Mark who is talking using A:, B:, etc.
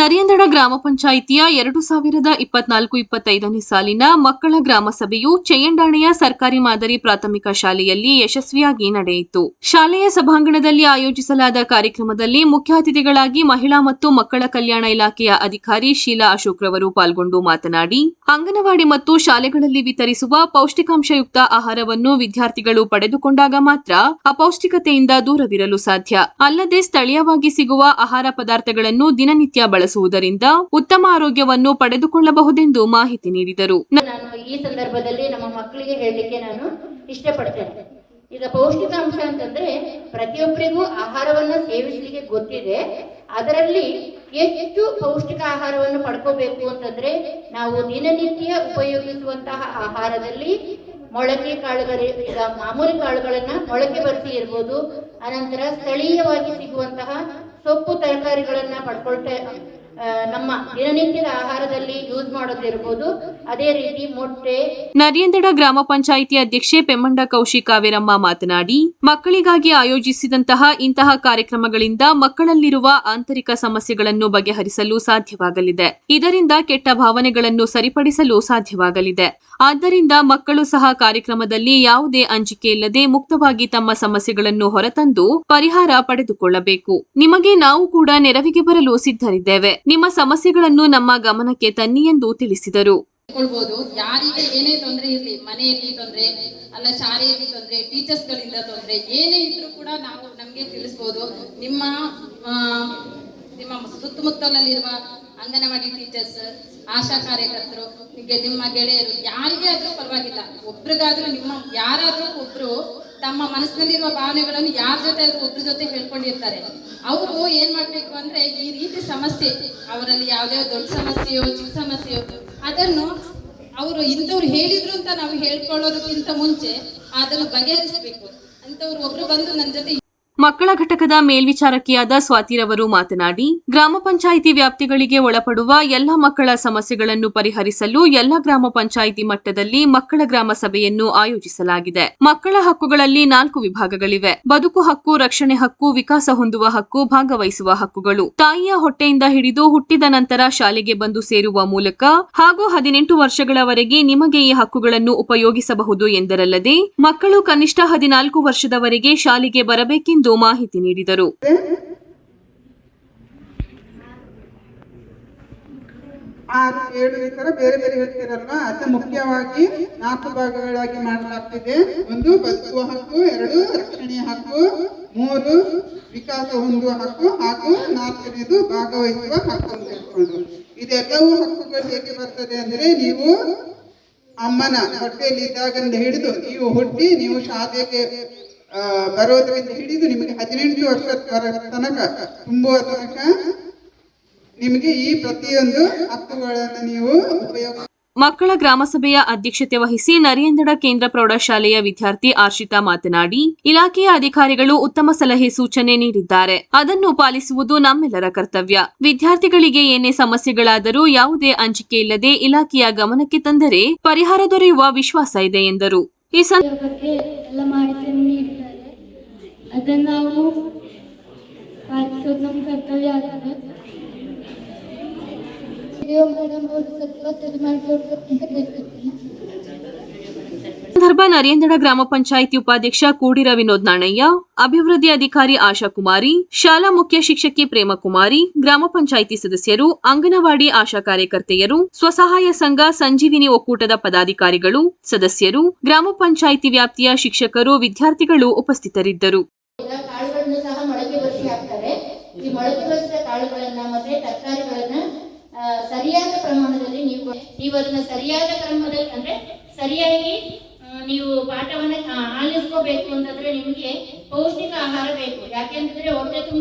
A: ನರಿಯಂದಡ ಗ್ರಾಮ ಪಂಚಾಯಿತಿಯ 2024-25ನೇ ಸಾಲಿನ ಮಕ್ಕಳ ಗ್ರಾಮ ಸಭೆಯು ಚೆಯ್ಯಂಡಾಣೆಯ ಸರ್ಕಾರಿ ಮಾದರಿ ಪ್ರಾಥಮಿಕ ಶಾಲೆಯಲ್ಲಿ ಯಶಸ್ವಿಯಾಗಿ ನಡೆಯಿತು. ಶಾಲೆಯ ಸಭಾಂಗಣದಲ್ಲಿ ಆಯೋಜಿಸಲಾದ ಕಾರ್ಯಕ್ರಮದಲ್ಲಿ ಮುಖ್ಯ ಅತಿಥಿಗಳಾಗಿ ಮಹಿಳಾ ಮತ್ತು ಮಕ್ಕಳ ಕಲ್ಯಾಣ ಇಲಾಖೆಯ ಅಧಿಕಾರಿ ಶೀಲಾ ಅಶೋಕ್ ರವರು ಪಾಲ್ಗೊಂಡು ಮಾತನಾಡಿ, ಅಂಗನವಾಡಿ ಮತ್ತು ಶಾಲೆಗಳಲ್ಲಿ ವಿತರಿಸುವ ಪೌಷ್ಟಿಕಾಂಶಯುಕ್ತ ಆಹಾರವನ್ನು ವಿದ್ಯಾರ್ಥಿಗಳು ಪಡೆದುಕೊಂಡಾಗ ಮಾತ್ರ ಅಪೌಷ್ಟಿಕತೆಯಿಂದ ದೂರವಿರಲು ಸಾಧ್ಯ. ಅಲ್ಲದೆ ಸ್ಥಳೀಯವಾಗಿ ಸಿಗುವ ಆಹಾರ ಪದಾರ್ಥಗಳನ್ನು ದಿನನಿತ್ಯ ಬಳಸುವುದರಿಂದ ಉತ್ತಮ ಆರೋಗ್ಯವನ್ನು ಪಡೆದುಕೊಳ್ಳಬಹುದೆಂದು ಮಾಹಿತಿ ನೀಡಿದರು.
B: ನಾನು ಈ ಸಂದರ್ಭದಲ್ಲಿ ನಮ್ಮ ಮಕ್ಕಳಿಗೆ ಹೇಳಲಿಕ್ಕೆ ನಾನು ಇಷ್ಟಪಡ್ತೇನೆ. ಈಗ ಪೌಷ್ಟಿಕಾಂಶ ಅಂತಂದ್ರೆ ಪ್ರತಿಯೊಬ್ಬರಿಗೂ ಆಹಾರವನ್ನ ಸೇವಿಸಲಿಕ್ಕೆ ಗೊತ್ತಿದೆ. ಅದರಲ್ಲಿ ಎಷ್ಟು ಪೌಷ್ಟಿಕ ಆಹಾರವನ್ನು ಪಡ್ಕೋಬೇಕು ಅಂತಂದ್ರೆ ನಾವು ದಿನನಿತ್ಯ ಉಪಯೋಗಿಸುವಂತಹ ಆಹಾರದಲ್ಲಿ ಮೊಳಕೆ ಕಾಳುಗಳು, ಈಗ ಮಾಮೂಲಿ ಕಾಳುಗಳನ್ನ ಮೊಳಕೆ ಬರಿಸಿ ಇರ್ಬೋದು, ಅನಂತರ ಸ್ಥಳೀಯವಾಗಿ ಸಿಗುವಂತಹ ಸೊಪ್ಪು ತರಕಾರಿಗಳನ್ನ ಪಡ್ಕೊಳ್ತಾ ನಮ್ಮ ದಿನನಿತ್ಯದ ಆಹಾರದಲ್ಲಿ ಯೂಸ್ ಮಾಡೋದಿರ್ಬೋದು. ಅದೇ ರೀತಿ ಮೊಟ್ಟೆ.
A: ನರಿಯಂದಡ ಗ್ರಾಮ ಪಂಚಾಯಿತಿ ಅಧ್ಯಕ್ಷೆ ಪೆಮ್ಮಂಡ ಕೌಶಿಕ್ ಕಾವೇರಮ್ಮ ಮಾತನಾಡಿ, ಮಕ್ಕಳಿಗಾಗಿ ಆಯೋಜಿಸಿದಂತಹ ಇಂತಹ ಕಾರ್ಯಕ್ರಮಗಳಿಂದ ಮಕ್ಕಳಲ್ಲಿರುವ ಆಂತರಿಕ ಸಮಸ್ಯೆಗಳನ್ನು ಬಗೆಹರಿಸಲು ಸಾಧ್ಯವಾಗಲಿದೆ. ಇದರಿಂದ ಕೆಟ್ಟ ಭಾವನೆಗಳನ್ನು ಸರಿಪಡಿಸಲು ಸಾಧ್ಯವಾಗಲಿದೆ. ಆದ್ದರಿಂದ ಮಕ್ಕಳು ಸಹ ಕಾರ್ಯಕ್ರಮದಲ್ಲಿ ಯಾವುದೇ ಅಂಜಿಕೆ ಇಲ್ಲದೆ ಮುಕ್ತವಾಗಿ ತಮ್ಮ ಸಮಸ್ಯೆಗಳನ್ನು ಹೊರತಂದು ಪರಿಹಾರ ಪಡೆದುಕೊಳ್ಳಬೇಕು. ನಿಮಗೆ ನಾವು ಕೂಡ ನೆರವಿಗೆ ಬರಲು ಸಿದ್ಧರಿದ್ದೇವೆ. ನಿಮ್ಮ ಸಮಸ್ಯೆಗಳನ್ನು ನಮ್ಮ ಗಮನಕ್ಕೆ ತನ್ನಿ ಎಂದು ತಿಳಿಸಿದರು.
C: ಯಾರಿಗೆ ಏನೇ ತೊಂದರೆ ಇರಲಿ, ಮನೆಯಲ್ಲಿ ತೊಂದರೆ ಅಲ್ಲ, ಶಾಲೆಯಲ್ಲಿ ತೊಂದರೆ, ಟೀಚರ್ಸ್ ಗಳಿಂದ ತೊಂದರೆ ಏನೇ ಇದ್ರೂ ಕೂಡ ನಾವು ನಮ್ಗೆ ತಿಳಿಸಬಹುದು. ನಿಮ್ಮ ಸುತ್ತಮುತ್ತಲಲ್ಲಿರುವ ಅಂಗನವಾಡಿ ಟೀಚರ್ಸ್, ಆಶಾ ಕಾರ್ಯಕರ್ತರು, ನಿಮ್ಮ ಗೆಳೆಯರು, ಯಾರಿಗೇ ಆದ್ರೂ ಪರವಾಗಿಲ್ಲ, ಒಬ್ರಿಗಾದ್ರೂ ಯಾರಾದ್ರೂ ಒಬ್ರು ತಮ್ಮ ಮನಸ್ಸಿನಲ್ಲಿರುವ ಭಾವನೆಗಳನ್ನು ಯಾರ ಜೊತೆ ಒಬ್ರ ಜೊತೆ ಹೇಳ್ಕೊಂಡಿರ್ತಾರೆ. ಅವರು ಏನ್ ಮಾಡ್ಬೇಕು ಅಂದ್ರೆ, ಈ ರೀತಿ ಸಮಸ್ಯೆ ಅವರಲ್ಲಿ ಯಾವ್ಯಾವ ದೊಡ್ಡ ಸಮಸ್ಯೆಯೋ ಚಿಕ್ಕ ಸಮಸ್ಯೆಯೋ ಅದನ್ನು ಅವರು ಇಂಥವ್ರು ಹೇಳಿದ್ರು ಅಂತ ನಾವು ಹೇಳ್ಕೊಳ್ಳೋದಕ್ಕಿಂತ ಮುಂಚೆ ಅದನ್ನು ಬಗೆಹರಿಸಬೇಕು. ಅಂತವ್ರು ಒಬ್ರು ಬಂದು ನನ್ನ ಜೊತೆ.
A: ಮಕ್ಕಳ ಘಟಕದ ಮೇಲ್ವಿಚಾರಕಿಯಾದ ಸ್ವಾತಿರವರು ಮಾತನಾಡಿ, ಗ್ರಾಮ ಪಂಚಾಯಿತಿ ವ್ಯಾಪ್ತಿಗಳಿಗೆ ಒಳಪಡುವ ಎಲ್ಲ ಮಕ್ಕಳ ಸಮಸ್ಯೆಗಳನ್ನು ಪರಿಹರಿಸಲು ಎಲ್ಲ ಗ್ರಾಮ ಪಂಚಾಯಿತಿ ಮಟ್ಟದಲ್ಲಿ ಮಕ್ಕಳ ಗ್ರಾಮ ಸಭೆಯನ್ನು ಆಯೋಜಿಸಲಾಗಿದೆ. ಮಕ್ಕಳ ಹಕ್ಕುಗಳಲ್ಲಿ 4 ವಿಭಾಗಗಳಿವೆ. ಬದುಕು ಹಕ್ಕು, ರಕ್ಷಣೆ ಹಕ್ಕು, ವಿಕಾಸ ಹೊಂದುವ ಹಕ್ಕು, ಭಾಗವಹಿಸುವ ಹಕ್ಕುಗಳು. ತಾಯಿಯ ಹೊಟ್ಟೆಯಿಂದ ಹಿಡಿದು ಹುಟ್ಟಿದ ನಂತರ ಶಾಲೆಗೆ ಬಂದು ಸೇರುವ ಮೂಲಕ ಹಾಗೂ 18 ವರ್ಷಗಳವರೆಗೆ ನಿಮಗೆ ಈ ಹಕ್ಕುಗಳನ್ನು ಉಪಯೋಗಿಸಬಹುದು ಎಂದರಲ್ಲದೆ, ಮಕ್ಕಳು ಕನಿಷ್ಠ 14 ವರ್ಷದವರೆಗೆ ಶಾಲೆಗೆ ಬರಬೇಕೆಂದು ಮಾಹಿತಿ ನೀಡಿದರು.
D: 6-7 ಈ ತರ ಬೇರೆ ಬೇರೆ ಹೇಳ್ತಿರಲ್ವಾ, ಅತಿ ಮುಖ್ಯವಾಗಿ 4 ಭಾಗಗಳಾಗಿ ಮಾಡಲಾಗ್ತಿದೆ. 1 ಬದುಕುವ ಹಕ್ಕು, 2 ರಕ್ಷಣೆಯ ಹಕ್ಕು, 3 ವಿಕಾಸ ಹೊಂದುವ ಹಕ್ಕು ಹಾಗೂ 4ನೇದು ಭಾಗವಹಿಸುವ ಹಕ್ಕು ಅಂತ ಹೇಳ್ಕೊಂಡು. ಇದೆಲ್ಲವೂ ಹಕ್ಕುಗಳು ಹೇಗೆ ಬರ್ತದೆ ಅಂದ್ರೆ, ನೀವು ಅಮ್ಮನ ಹೊಟ್ಟೆಯಲ್ಲಿ ಇದ್ದಾಗಂದ ಹಿಡಿದು ನೀವು ಹುಟ್ಟಿ ನೀವು ಶಾಲೆಗೆ ಬರೋದರಿಂದ ಹಿಡಿದು ನಿಮಗೆ 18 ವರ್ಷದ ತನಕ ತುಂಬುವ ತನಕ ನಿಮಗೆ ಈ ಪ್ರತಿಯೊಂದು ಹಕ್ಕುಗಳನ್ನು ನೀವು ಉಪಯೋಗ.
A: ಮಕ್ಕಳ ಗ್ರಾಮಸಭೆಯ ಅಧ್ಯಕ್ಷತೆ ವಹಿಸಿ ನರಿಯಂದಡ ಕೇಂದ್ರ ಪ್ರೌಢಶಾಲೆಯ ವಿದ್ಯಾರ್ಥಿ ಆರ್ಷಿತಾ ಮಾತನಾಡಿ, ಇಲಾಖೆಯ ಅಧಿಕಾರಿಗಳು ಉತ್ತಮ ಸಲಹೆ ಸೂಚನೆ ನೀಡಿದ್ದಾರೆ. ಅದನ್ನು ಪಾಲಿಸುವುದು ನಮ್ಮೆಲ್ಲರ ಕರ್ತವ್ಯ. ವಿದ್ಯಾರ್ಥಿಗಳಿಗೆ ಏನೇ ಸಮಸ್ಯೆಗಳಾದರೂ ಯಾವುದೇ ಅಂಜಿಕೆ ಇಲ್ಲದೆ ಇಲಾಖೆಯ ಗಮನಕ್ಕೆ ತಂದರೆ ಪರಿಹಾರ ದೊರೆಯುವ ವಿಶ್ವಾಸ ಇದೆ ಎಂದರು. ಈ
E: ಬಗ್ಗೆ ಎಲ್ಲ ಮಾಹಿತಿ ನೀಡಿದ್ದಾರೆ. ಅದನ್ನು ನಾವು ಪಾಲಿಸೋದು ನಮ್ಮ ಕರ್ತವ್ಯ ಆಗಿದೆ.
A: ಸಂದರ್ಭ ನರಿಯಂದಡ ಗ್ರಾಮ ಪಂಚಾಯಿತಿ ಉಪಾಧ್ಯಕ್ಷ ಕೂಡಿರ ವಿನೋದ್ ನಾಣಯ್ಯ, ಅಭಿವೃದ್ಧಿ ಅಧಿಕಾರಿ ಆಶಾ ಕುಮಾರಿ, ಶಾಲಾ ಮುಖ್ಯ ಶಿಕ್ಷಕಿ ಪ್ರೇಮಕುಮಾರಿ, ಗ್ರಾಮ ಪಂಚಾಯಿತಿ ಸದಸ್ಯರು, ಅಂಗನವಾಡಿ ಆಶಾ ಕಾರ್ಯಕರ್ತೆಯರು, ಸ್ವಸಹಾಯ ಸಂಘ ಸಂಜೀವಿನಿ ಒಕ್ಕೂಟದ ಪದಾಧಿಕಾರಿಗಳು, ಸದಸ್ಯರು, ಗ್ರಾಮ ಪಂಚಾಯಿತಿ ವ್ಯಾಪ್ತಿಯ ಶಿಕ್ಷಕರು, ವಿದ್ಯಾರ್ಥಿಗಳು ಉಪಸ್ಥಿತರಿದ್ದರು.
B: ಸರಿಯಾದ ಪ್ರಮಾಣದಲ್ಲಿ ನೀವು ಅದನ್ನ ಸರಿಯಾದ ಕ್ರಮದಲ್ಲಿ ಅಂದ್ರೆ ಸರಿಯಾಗಿ ನೀವು ಪಾಠವನ್ನ ಆಲಿಸ್ಕೋಬೇಕು ಅಂತಂದ್ರೆ ನಿಮಗೆ ಪೌಷ್ಟಿಕ ಆಹಾರ ಬೇಕು. ಯಾಕೆಂತಂದ್ರೆ ಹೊಟ್ಟೆ